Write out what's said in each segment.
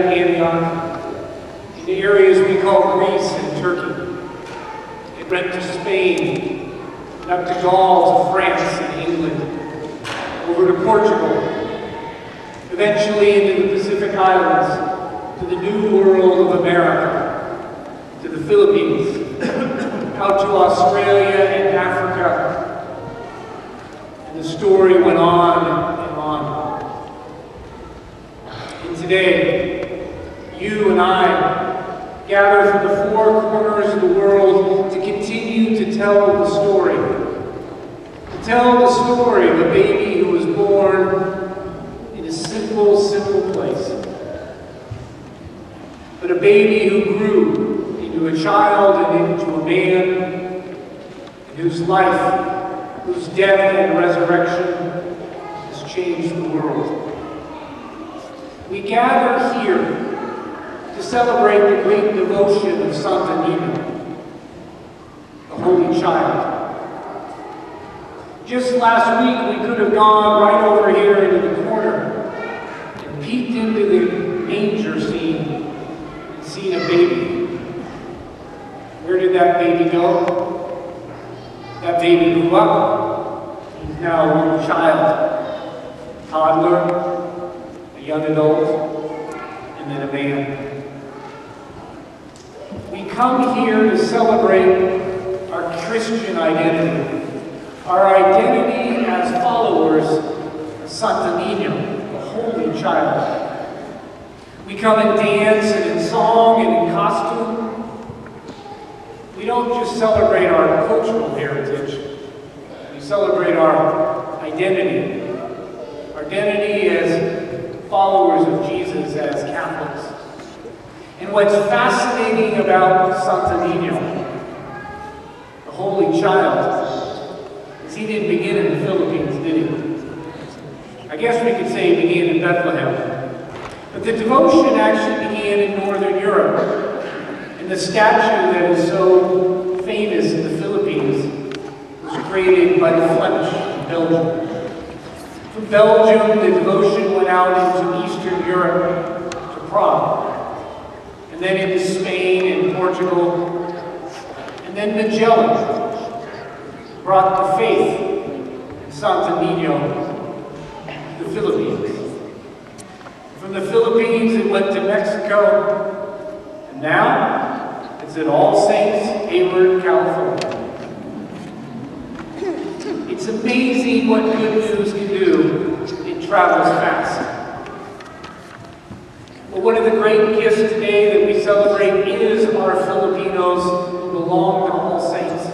Antioch, in the areas we call Greece and Turkey. It went to Spain, and up to Gaul, to France and England, over to Portugal, eventually into the Pacific Islands, to the New World of America, to the Philippines, out to Australia and Africa, and the story went on and on. And today, you and I gather from the four corners of the world to continue to tell the story. To tell the story of a baby who was born in a simple, simple place. But a baby who grew into a child and into a man, and whose life, whose death and resurrection has changed the world. We gather here to celebrate the great devotion of Santo Nino, the Holy Child. Just last week, we could have gone right over here into the corner and peeked into the manger scene and seen a baby. Where did that baby go? That baby grew up. He's now a little child, toddler, a young adult, and then a man. We come here to celebrate our Christian identity, our identity as followers of Santo Nino, the Holy Child. We come in dance and in song and in costume. We don't just celebrate our cultural heritage, we celebrate our identity. Our identity as followers of Jesus, as Catholics. And what's fascinating about Santo Nino, the Holy Child, is he didn't begin in the Philippines, did he? I guess we could say he began in Bethlehem. But the devotion actually began in Northern Europe. And the statue that is so famous in the Philippines was created by the Flemish in Belgium. From Belgium, the devotion went out into Eastern Europe to Prague. And then into Spain and Portugal, and then Magellan brought the faith in Santo Nino to the Philippines. From the Philippines it went to Mexico, and now it's at All Saints, Hayward, California. It's amazing what good news can do. It travels fast. But one of the great gifts today that we celebrate is our Filipinos who belong to All Saints.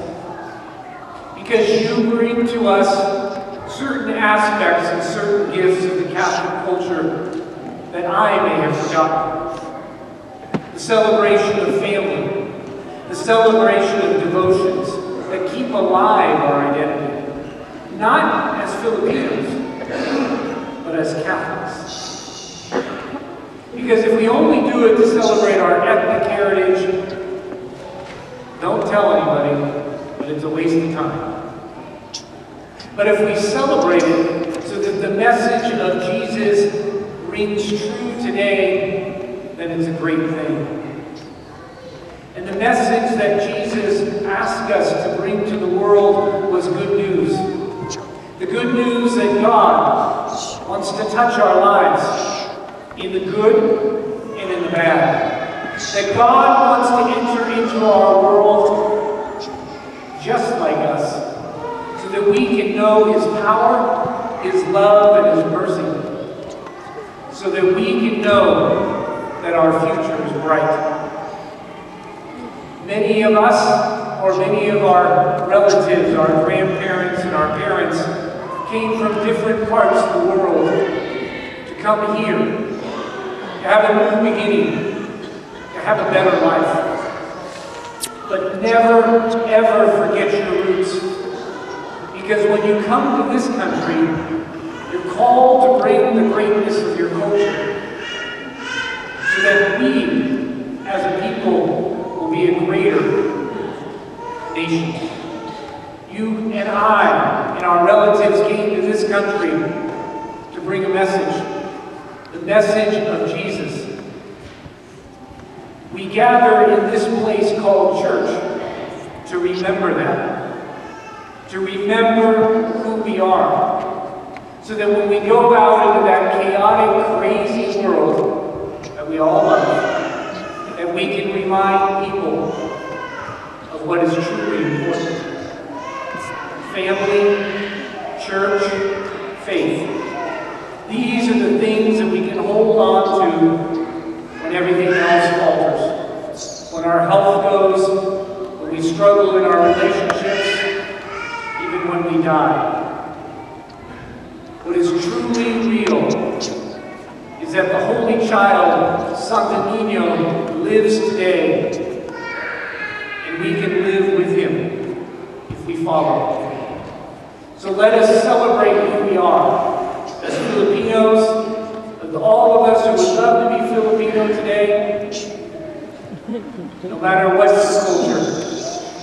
Because you bring to us certain aspects and certain gifts of the Catholic culture that I may have forgotten. The celebration of family, the celebration of devotions that keep alive our identity, not as Filipinos, but as Catholics. Because if we only do it to celebrate our ethnic heritage, don't tell anybody, but it's a waste of time. But if we celebrate it so that the message of Jesus rings true today, then it's a great thing. And the message that Jesus asked us to bring to the world was good news. The good news that God wants to touch our lives, in the good and in the bad. That God wants to enter into our world just like us, so that we can know His power, His love, and His mercy, so that we can know that our future is bright. Many of us, or many of our relatives, our grandparents and our parents, came from different parts of the world to come here, to have a new beginning, to have a better life. But never, ever forget your roots. Because when you come to this country, you're called to bring the greatness of your culture, so that we, as a people, will be a greater nation. You and I and our relatives came to this country to bring a message. The message of Jesus, We gather in this place called church to remember that, to remember who we are, so that when we go out into that chaotic, crazy world that we all love, that we can remind people of what is truly important. Family, church, faith. These are the things that we can hold on to when everything else falters. When our health goes, when we struggle in our relationships, even when we die. What is truly real is that the Holy Child, Santo Nino, lives today, and we can live with him if we follow. So let us celebrate who we are as Filipinos, as all of us who would love to be Filipino today, no matter what culture.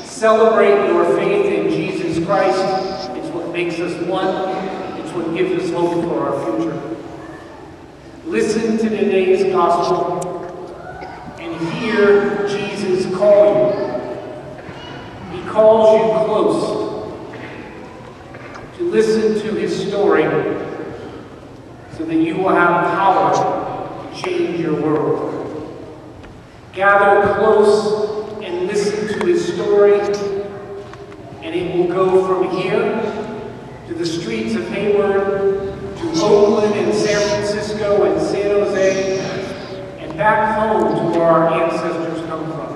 Celebrate your faith in Jesus Christ. It's what makes us one. It's what gives us hope for our future. Listen to today's gospel and hear Jesus call you. He calls you close to listen to his story so that you will have power to change your world. Gather close and listen to his story, and it will go from here to the streets of Hayward, to Oakland and San Francisco and San Jose, and back home to where our ancestors come from.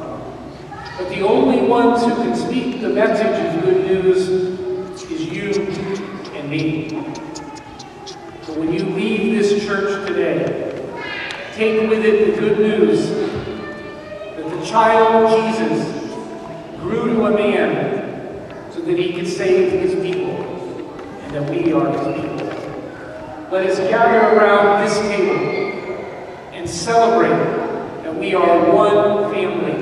But the only ones who can speak the message of good news is you and me. So when you leave this church today, take with it the good news that the child Jesus grew to a man so that he could save his people, and that we are his people. Let us gather around this table and celebrate that we are one family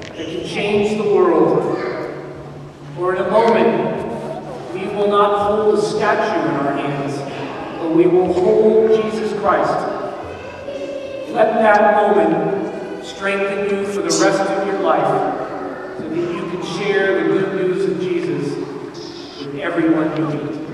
that can change the world. For in a moment, we will not hold a statue in our hands, but we will hold Jesus Christ. Let that moment strengthen you for the rest of your life, so that you can share the good news of Jesus with everyone you meet.